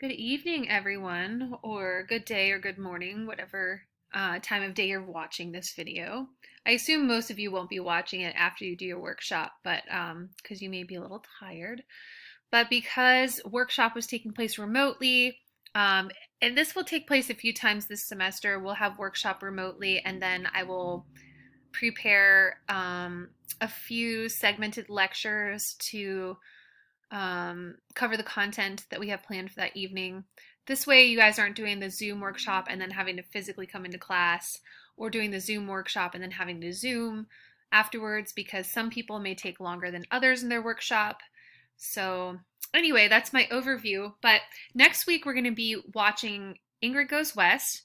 Good evening, everyone, or good day or good morning, whatever time of day you're watching this video. I assume most of you won't be watching it after you do your workshop, but because you may be a little tired. But because workshop was taking place remotely, and this will take place a few times this semester, we'll have workshop remotely, and then I will prepare a few segmented lectures to cover the content that we have planned for that evening. This way, you guys aren't doing the Zoom workshop and then having to physically come into class, or doing the Zoom workshop and then having to Zoom afterwards, because some people may take longer than others in their workshop. So, anyway, that's my overview. But next week, we're going to be watching Ingrid Goes West,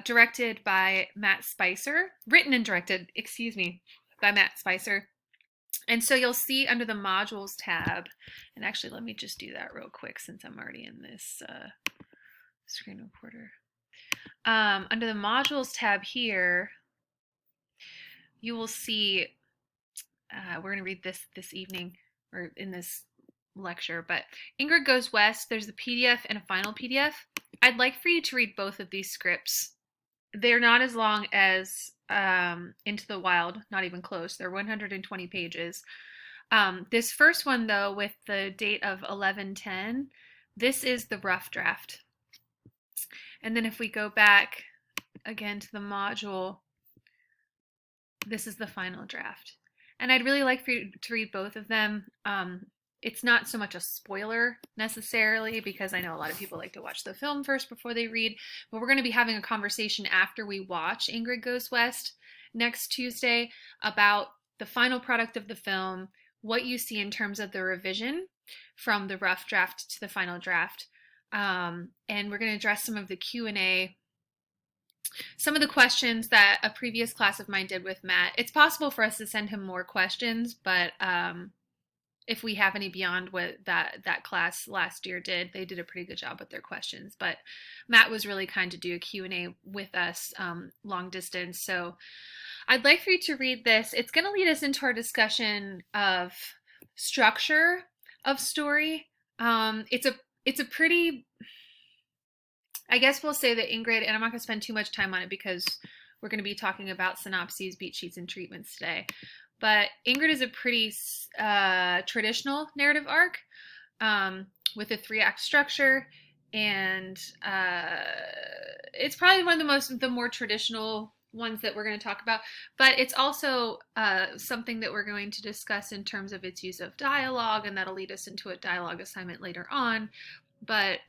directed by Matt Spicer, written and directed, excuse me, by Matt Spicer. And so you'll see under the modules tab, and actually let me just do that real quick since I'm already in this screen recorder. Under the modules tab here, you will see, we're going to read this evening, or in this lecture, but Ingrid Goes West, there's a PDF and a final PDF. I'd like for you to read both of these scripts. They're not as long as Into the Wild, not even close. They're 120 pages. This first one, though, with the date of 11/10, this is the rough draft. And then if we go back again to the module, this is the final draft. And I'd really like for you to read both of them. It's not so much a spoiler necessarily, because I know a lot of people like to watch the film first before they read, but we're going to be having a conversation after we watch Ingrid Goes West next Tuesday about the final product of the film, what you see in terms of the revision from the rough draft to the final draft. And we're going to address some of the Q&A, some of the questions that a previous class of mine did with Matt. It's possible for us to send him more questions, but if we have any beyond what that class last year did, they did a pretty good job with their questions. But Matt was really kind to do a Q&A with us long distance. So I'd like for you to read this. It's going to lead us into our discussion of structure of story. It's a pretty, I guess we'll say that Ingrid, and I'm not going to spend too much time on it because we're going to be talking about synopses, beat sheets, and treatments today. But Ingrid is a pretty traditional narrative arc with a 3-act structure, and it's probably one of the more traditional ones that we're going to talk about. But it's also something that we're going to discuss in terms of its use of dialogue, and that'll lead us into a dialogue assignment later on. But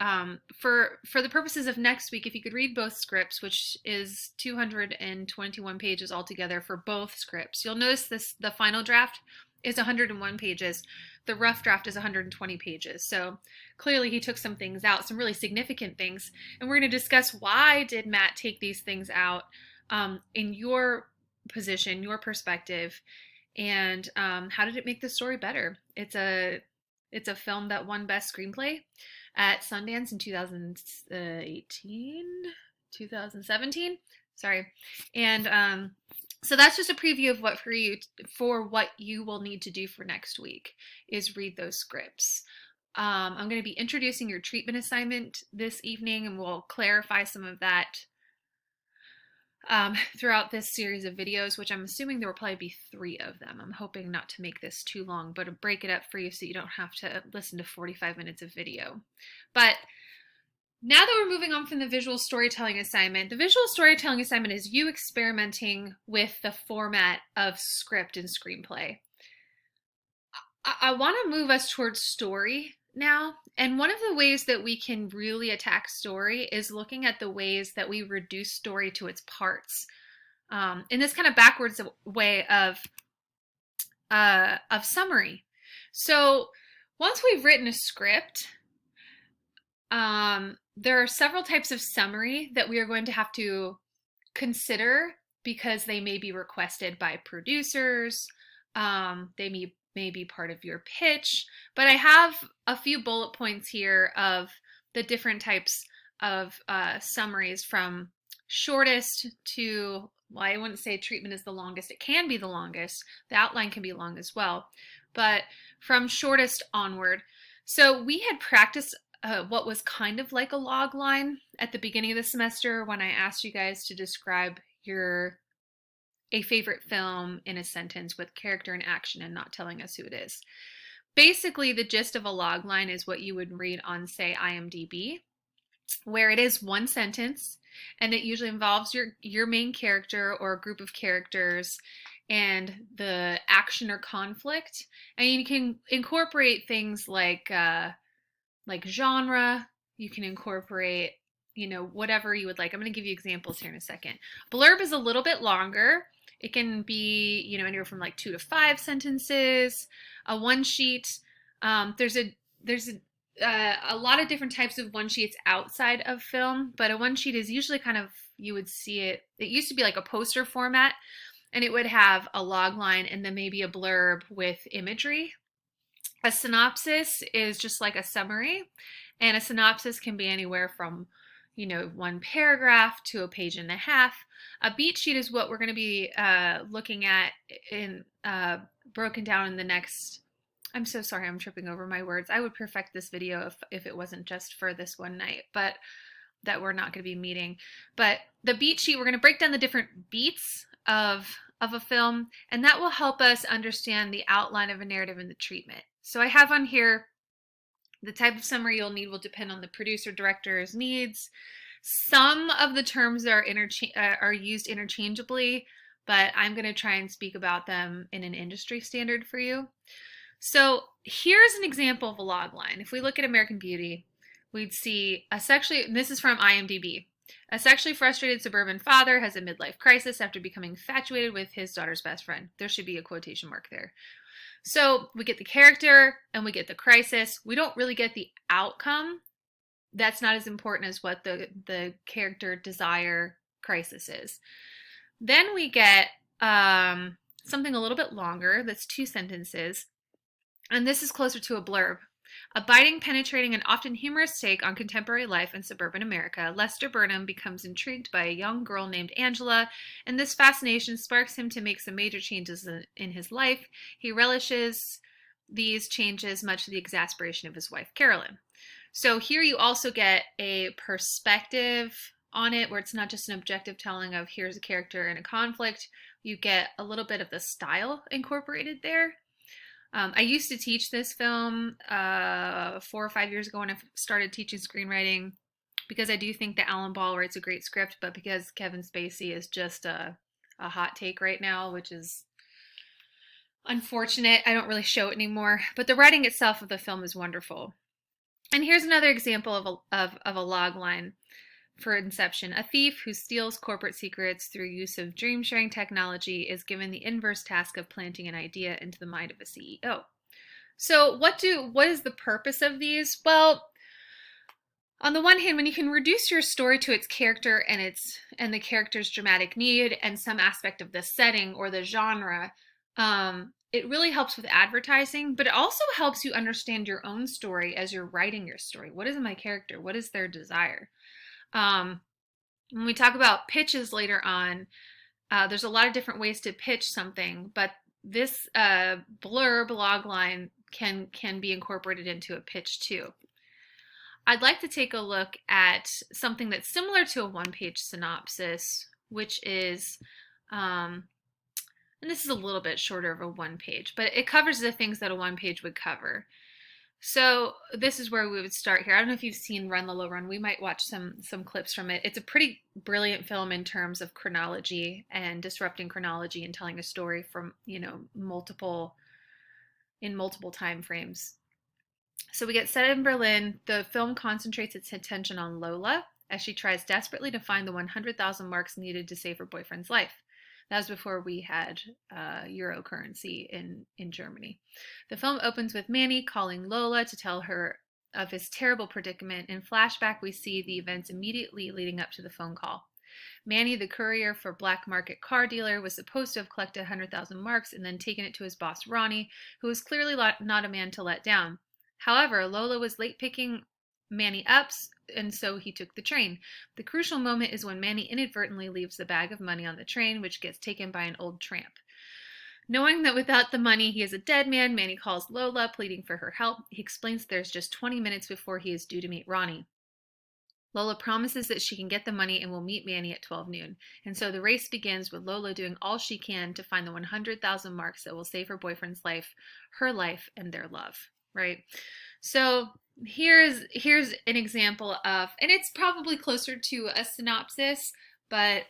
for the purposes of next week, if you could read both scripts, which is 221 pages altogether for both scripts, you'll notice the final draft is 101 pages. The rough draft is 120 pages. So clearly he took some things out, some really significant things. And we're going to discuss why did Matt take these things out in your position, your perspective, and how did it make the story better? It's a film that won Best Screenplay at Sundance in 2017, sorry. And so that's just a preview of what what you will need to do for next week is read those scripts. I'm going to be introducing your treatment assignment this evening, and we'll clarify some of that throughout this series of videos, which I'm assuming there will probably be 3 of them. I'm hoping not to make this too long, but to break it up for you so you don't have to listen to 45 minutes of video. But now that we're moving on from the visual storytelling assignment, the visual storytelling assignment is you experimenting with the format of script and screenplay. I want to move us towards story now. And one of the ways that we can really attack story is looking at the ways that we reduce story to its parts. In this kind of backwards way of summary. So once we've written a script, there are several types of summary that we are going to have to consider because they may be requested by producers. They may be part of your pitch, but I have a few bullet points here of the different types of summaries, from shortest to, well, I wouldn't say treatment is the longest. It can be the longest. The outline can be long as well, but from shortest onward. So we had practiced what was kind of like a log line at the beginning of the semester when I asked you guys to describe a favorite film in a sentence with character and action and not telling us who it is. Basically, the gist of a log line is what you would read on, say, IMDb, where it is one sentence and it usually involves your main character or a group of characters and the action or conflict, and you can incorporate things like genre. You can incorporate, whatever you would like. I'm going to give you examples here in a second. Blurb is a little bit longer. It can be, anywhere from like 2 to 5 sentences. A one sheet. There's a lot of different types of one sheets outside of film, but a one sheet is usually kind of, you would see it. It used to be like a poster format, and it would have a log line and then maybe a blurb with imagery. A synopsis is just like a summary, and a synopsis can be anywhere from, one paragraph to a page and a half. A beat sheet is what we're going to be looking at in broken down in the next. I'm so sorry, I'm tripping over my words. I would perfect this video if it wasn't just for this one night, but that we're not going to be meeting. But the beat sheet, we're going to break down the different beats of a film, and that will help us understand the outline of a narrative and the treatment. So I have on here the type of summary you'll need will depend on the producer director's needs. Some of the terms are used interchangeably, but I'm going to try and speak about them in an industry standard for you. So here's an example of a log line. If we look at American Beauty, we'd see this is from IMDb. A sexually frustrated suburban father has a midlife crisis after becoming infatuated with his daughter's best friend. There should be a quotation mark there. So we get the character and we get the crisis. We don't really get the outcome. That's not as important as what the character desire crisis is. Then we get something a little bit longer that's 2 sentences. And this is closer to a blurb. A biting, penetrating, and often humorous take on contemporary life in suburban America, Lester Burnham becomes intrigued by a young girl named Angela, and this fascination sparks him to make some major changes in his life. He relishes these changes, much to the exasperation of his wife, Carolyn. So here you also get a perspective on it, where it's not just an objective telling of here's a character and a conflict. You get a little bit of the style incorporated there. I used to teach this film 4 or 5 years ago when I started teaching screenwriting, because I do think that Alan Ball writes a great script, but because Kevin Spacey is just a hot take right now, which is unfortunate, I don't really show it anymore. But the writing itself of the film is wonderful. And here's another example of a log line for Inception. A thief who steals corporate secrets through use of dream-sharing technology is given the inverse task of planting an idea into the mind of a CEO. So what is the purpose of these? Well, on the one hand, when you can reduce your story to its character and the character's dramatic need and some aspect of the setting or the genre, it really helps with advertising, but it also helps you understand your own story as you're writing your story. What is my character? What is their desire? When we talk about pitches later on, there's a lot of different ways to pitch something, but this blurb log line can be incorporated into a pitch too. I'd like to take a look at something that's similar to a one-page synopsis, which is, and this is a little bit shorter of a one page, but it covers the things that a one page would cover. So this is where we would start here. I don't know if you've seen Run Lola Run. We might watch some clips from it. It's a pretty brilliant film in terms of chronology and disrupting chronology and telling a story from, multiple time frames. So we get set in Berlin. The film concentrates its attention on Lola as she tries desperately to find the 100,000 marks needed to save her boyfriend's life. That was before we had euro currency in Germany. The film opens with Manny calling Lola to tell her of his terrible predicament. In flashback, we see the events immediately leading up to the phone call. Manny, the courier for black market car dealer, was supposed to have collected 100,000 marks and then taken it to his boss, Ronnie, who was clearly not a man to let down. However, Lola was late picking Manny up, and so he took the train. The crucial moment is when Manny inadvertently leaves the bag of money on the train, which gets taken by an old tramp. Knowing that without the money he is a dead man, Manny calls Lola, pleading for her help. He explains there's just 20 minutes before he is due to meet Ronnie. Lola promises that she can get the money and will meet Manny at 12 noon. And so the race begins with Lola doing all she can to find the 100,000 marks that will save her boyfriend's life, her life, and their love, right? So here's an example of, and it's probably closer to a synopsis, but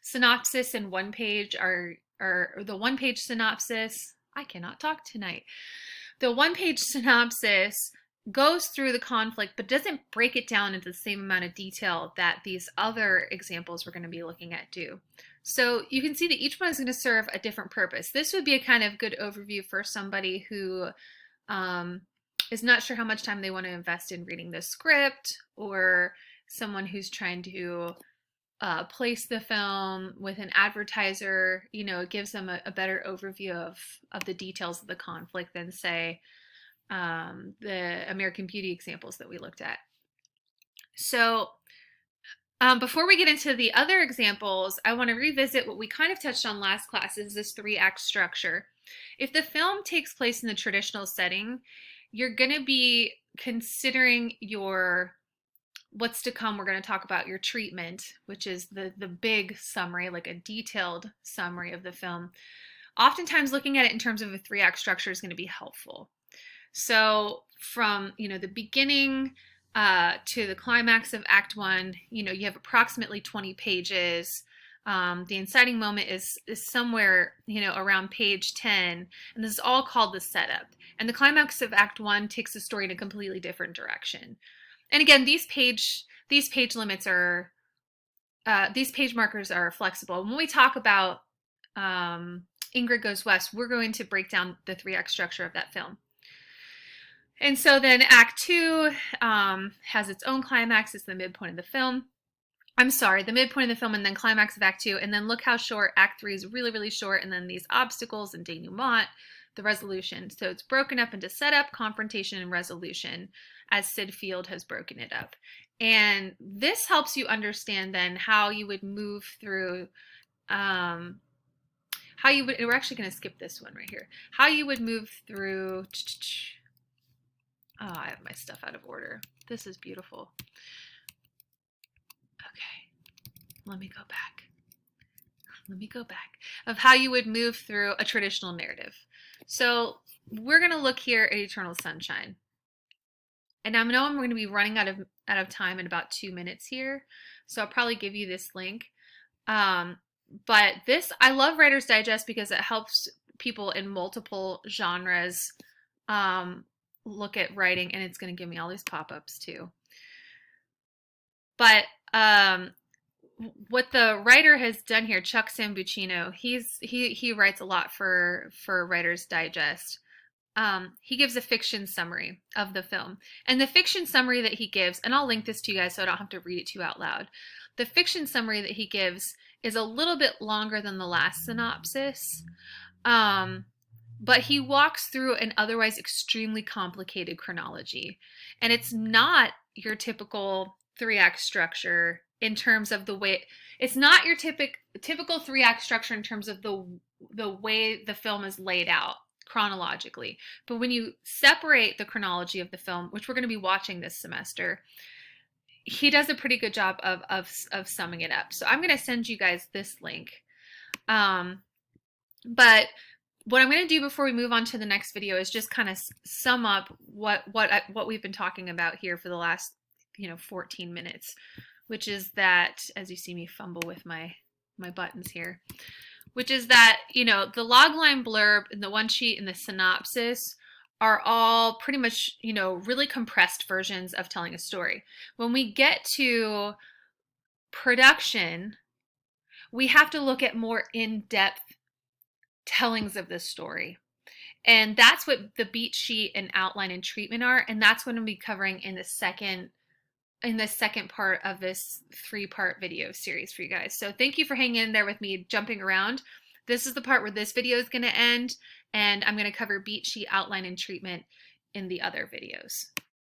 synopsis and one page are the one page synopsis. I cannot talk tonight. The one page synopsis goes through the conflict but doesn't break it down into the same amount of detail that these other examples we're going to be looking at do. So you can see that each one is going to serve a different purpose. This would be a kind of good overview for somebody who is not sure how much time they want to invest in reading the script, or someone who's trying to place the film with an advertiser. You know, it gives them a better overview of the details of the conflict than, say, the American Beauty examples that we looked at. So before we get into the other examples, I want to revisit what we kind of touched on last class, is this 3-act structure. If the film takes place in the traditional setting, you're going to be considering your what's to come. We're going to talk about your treatment, which is the big summary, like a detailed summary of the film. Oftentimes looking at it in terms of a 3-act structure is going to be helpful. So from, the beginning to the climax of Act 1, you have approximately 20 pages. The inciting moment is somewhere, around page 10, and this is all called the setup. And the climax of Act 1 takes the story in a completely different direction. And again, these page limits are, these page markers are flexible. When we talk about Ingrid Goes West, we're going to break down the 3-act structure of that film. And so then Act 2 has its own climax. It's the midpoint of the film. I'm sorry, the midpoint of the film and then climax of Act 2. And then look how short Act 3 is, really, really short. And then these obstacles and denouement, the resolution. So it's broken up into setup, confrontation, and resolution, as Sid Field has broken it up. And this helps you understand then how you would move through, we're actually going to skip this one right here. How you would move through, oh, I have my stuff out of order. This is beautiful. Okay, let me go back. Of how you would move through a traditional narrative. So we're going to look here at Eternal Sunshine. And I know I'm going to be running out of time in about 2 minutes here, so I'll probably give you this link. But this, I love Writer's Digest because it helps people in multiple genres look at writing, and it's going to give me all these pop-ups too. But what the writer has done here, Chuck Sambucino, he writes a lot for Writer's Digest. He gives a fiction summary of the film. And the fiction summary that he gives, and I'll link this to you guys so I don't have to read it to you out loud. The fiction summary that he gives is a little bit longer than the last synopsis. But he walks through an otherwise extremely complicated chronology. And it's not your typical 3-act structure in terms of the way, it's not your typical 3-act structure in terms of the way the film is laid out chronologically. But when you separate the chronology of the film, which we're going to be watching this semester, he does a pretty good job of summing it up. So I'm going to send you guys this link. But what I'm going to do before we move on to the next video is just kind of sum up what we've been talking about here for the last 14 minutes, which is that, as you see me fumble with my buttons here, which is that the logline blurb and the one sheet and the synopsis are all pretty much really compressed versions of telling a story. When we get to production, we have to look at more in-depth tellings of this story. And that's what the beat sheet and outline and treatment are, and that's what I'm going to be covering in the second part of this 3-part video series for you guys. So thank you for hanging in there with me, jumping around. This is the part where this video is going to end, and I'm going to cover beat sheet, outline, and treatment in the other videos.